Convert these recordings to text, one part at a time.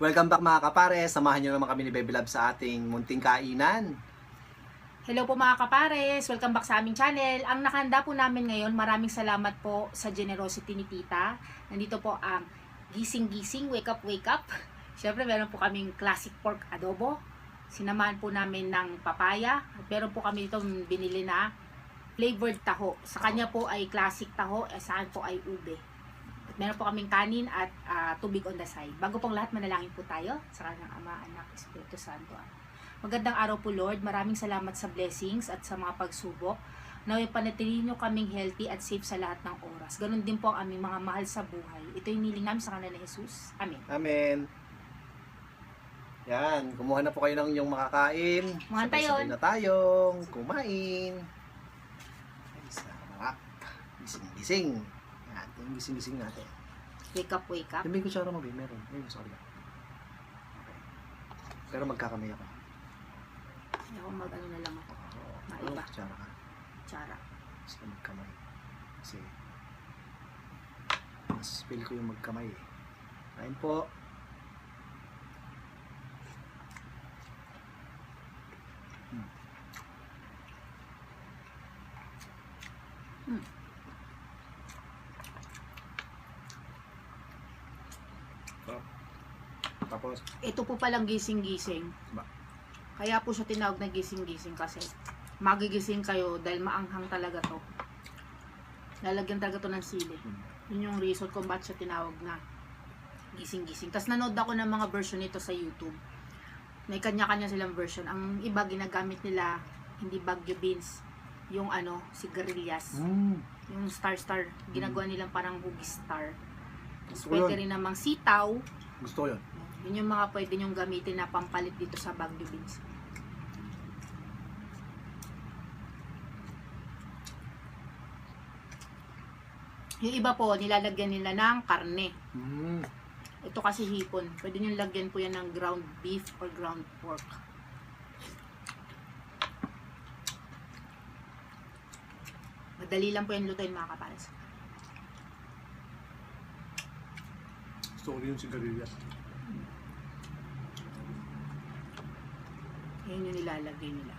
Welcome back mga kapare, samahan nyo naman kami ni Baby Love sa ating munting kainan. Hello po mga kapares, welcome back sa aming channel. Ang nakahanda po namin ngayon, maraming salamat po sa generosity ni Tita. Nandito po ang gising-gising, wake up. Siyempre meron po kaming classic pork adobo. Sinamahan po namin ng papaya. At meron po kami dito binili na flavored taho. Sa kanya po ay classic taho, sa akin po ay ube. At meron po kaming kanin at tubig on the side. Bago pong lahat, manalangin po tayo sa kanyang Ama, Anak, Espiritu Santo. Magandang araw po Lord, maraming salamat sa blessings at sa mga pagsubok. Naway panatilihin nyo kaming healthy at safe sa lahat ng oras. Ganon din po ang aming mga mahal sa buhay. Ito yung niling namin sa kanila ni Jesus. Amen. Amen. Yan, kumuha na po kayo ng inyong makakain. Mga tayon. Sabay na tayong kumain. Ay, sarap. Gising-gising. Yan, ito yung gising-gising natin. Wake up. Yung may kutsara mo, babe, meron. Ayun, sorry. Okay. Pero magkakamay ako. Ako mag-ano na lang ako. Ano, Maiba. kutsara ka. Tsara. Basta magkamay. Kasi, mas feel ko yung magkamay eh. Kain po. Tapos, Ito po palang gising-gising. Ba? Kaya po siya tinawag na gising-gising kasi magigising kayo dahil maanghang talaga to. Lalagyan talaga to ng sili. Yun yung reason kung bakit siya tinawag na gising-gising. Tapos nanood ako ng mga version nito sa YouTube. May kanya-kanya silang version. Ang iba ginagamit nila, hindi Baguio beans, yung sigarilyas. Yung star. Ginagawa nilang parang hugis star. Tapos Gusto ko pwede yun. rin namang sitaw. Gusto ko yun. Yun yung mga pwede nyong gamitin na pampalit dito sa Baguio beans. Yung iba po, nilalagyan nila ng karne. Ito kasi hipon. Pwede nyo lagyan po yan ng ground beef or ground pork. Madali lang po yung lutuin mga kapares. Gusto ko rin yung sigarilyas. Yun yung nilalagay nila.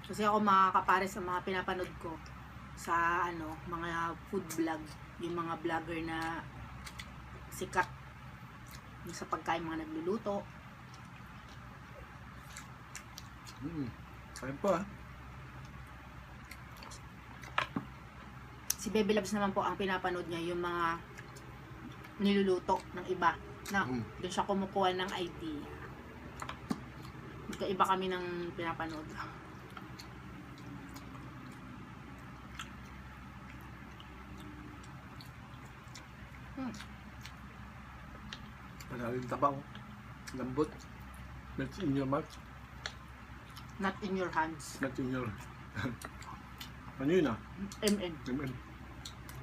Kasi ako mga kapares sa mga pinapanood ko sa mga food vlog, yung mga vlogger na sikat yung sa pagkain, mga nagluluto. Kain po ah. Si Baby Loves naman po ang pinapanood niya yung mga niluluto ng iba na doon siya kumukuha ng idea. Magkaiba kami ng pinapanood. Malalim tabang. Lambot. Melts in your mouth. Not in your hands. Not in your... Ano yun ah? MM.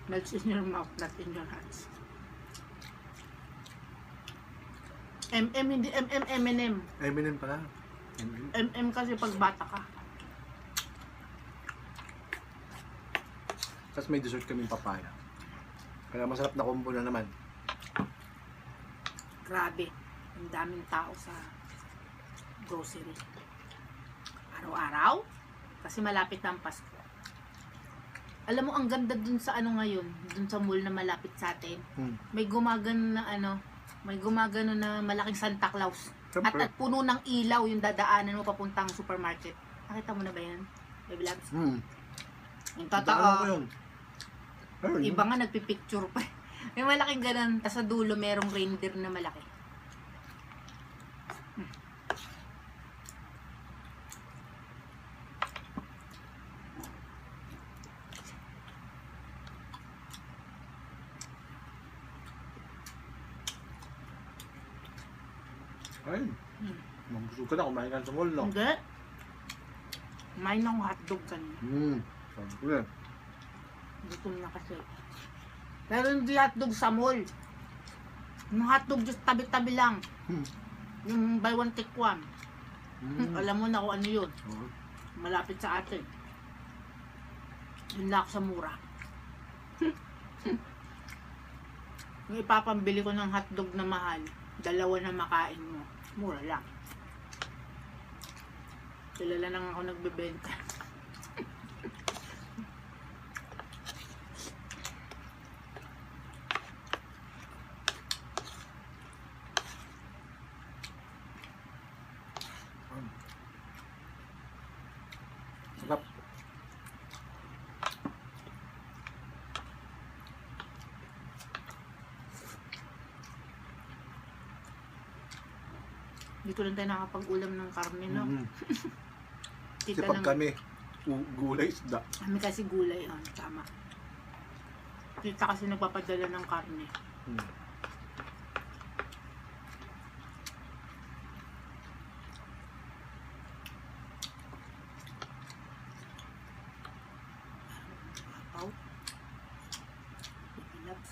Melts in your mouth, not in your hands. MM, hindi M&M. Eminem pala. MM kasi pag bata ka. Tapos may dessert kaming papaya. Kaya masarap na combo na naman. Grabe. Ang daming tao sa grocery. Araw-araw. Kasi malapit na ang Pasko. Alam mo, ang ganda dun sa ngayon, dun sa mall na malapit sa atin. May gumagano na malaking Santa Claus. Siyempre. At puno ng ilaw yung dadaanan mo papuntang supermarket. Nakita mo na ba yan? Baby Labs? Yung Daan ko totoo. yun. Ayun, Iba nga nagpipicture pa. May malaking ganun. Tas sa dulo merong reindeer na malaki. Ayun. Mabusog ka na, kumain ka sa mall, no? Hindi. Kumain ng hotdog kanina. Sabi ko yan. Gutom na kasi. Pero hindi hotdog sa mall. Yung hotdog just tabi-tabi lang. Yung buy one take one. Alam mo na kung ano yun. Malapit sa atin. Yun lang ako sa mura. Yung ipapambili ko ng hotdog na mahal, 2 na makain mo. Mura lang. Kilala lang ako nagbebenta. Sarap. Dito lang tayo nakapag-ulam ng karne, no? Kasi Kita pag ng, kami, gulay, isda. kami kasi gulay, tama. Kita kasi nagpapadala ng karne. Mm. Apaw. Pilabs.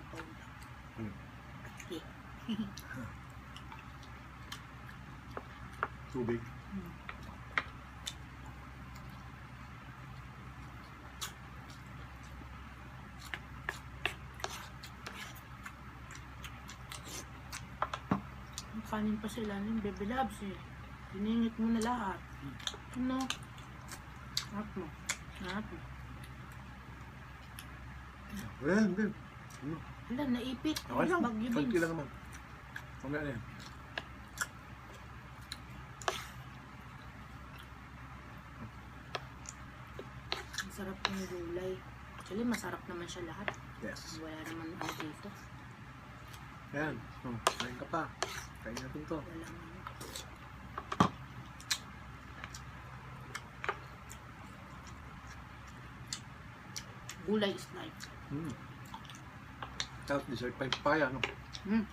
Apaw lang. Mm. Okay. Tubig. Kanin pa sila ng baby labs eh. Tiningit mo na lahat. Ano? Lahat mo. Lahat mo. Ayan, babe. Wala, naipit. Okay lang. Bagyo Konti beans. lang naman. Mamaya na yan. Ang sarap ng gulay. Actually, masarap naman siya lahat. Yes. Wala naman ano dito. Ayan. Kain ka pa. Kain natin to. Wala naman. Gulay is life. Tapos dessert pa yung papaya, no? Mm.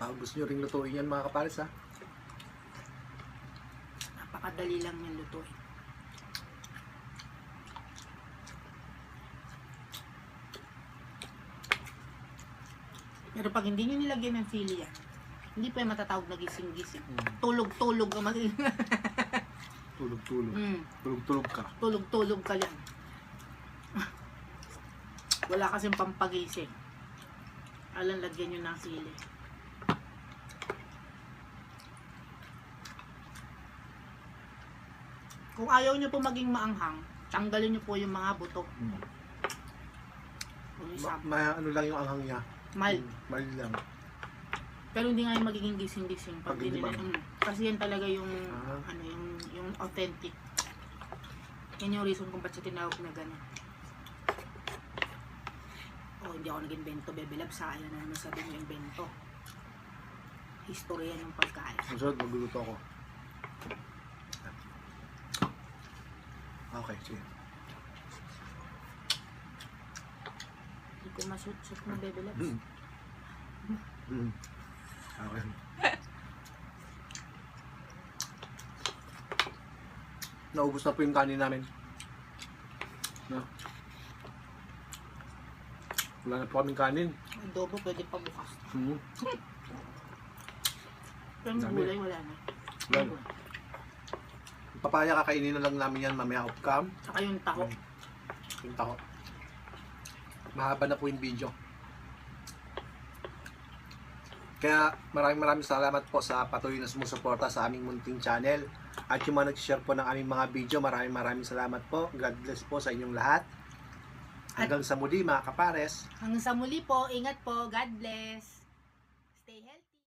Pag gusto nyo ring lutuin yan mga kapares, ha? Napakadali lang yung lutuin. Pero pag hindi nyo nilagyan ng sili yan, hindi pa yung matatawag na gising-gising. Tulog-tulog ka magiging. Tulog-tulog. Mm. Tulog-tulog ka. Tulog-tulog ka lang. Wala kasing pampagising. Alam, lagyan nyo ng sili. Kung ayaw nyo po maging maanghang, tanggalin nyo po yung mga buto. Yung isa. Ano lang yung anghang niya. Mild. Mild lang. Pero hindi nga yung magiging gising-gising pag Pag hindi binili. Kasi yan talaga yung Ah. ano yung authentic. Yan yung reason kung ba't siya tinawag na gano'n. Oh, hindi ako nag-invento, Bebe Lab. Sayang na naman sabi mo invento. History yan ng pagkain. Ang sunod, magluluto ako. Okay, sige. Hindi ko masut-sut na Bebe Labs. Okay. Naubos na po yung kanin namin. No? Wala na po kaming kanin. Adobo pwede pa bukas. Pero yung Dami. gulay wala na. Wala na. Yung papaya kakainin na lang namin yan mamaya off cam. Saka yung taho. Yung taho. Mahaba na po yung video. Kaya maraming salamat po sa patuloy na sumusuporta sa aming munting channel. At yung mga nag-share po ng aming mga video, maraming salamat po. God bless po sa inyong lahat. Hanggang sa muli mga kapares. Hanggang sa muli po, ingat po. God bless. Stay healthy.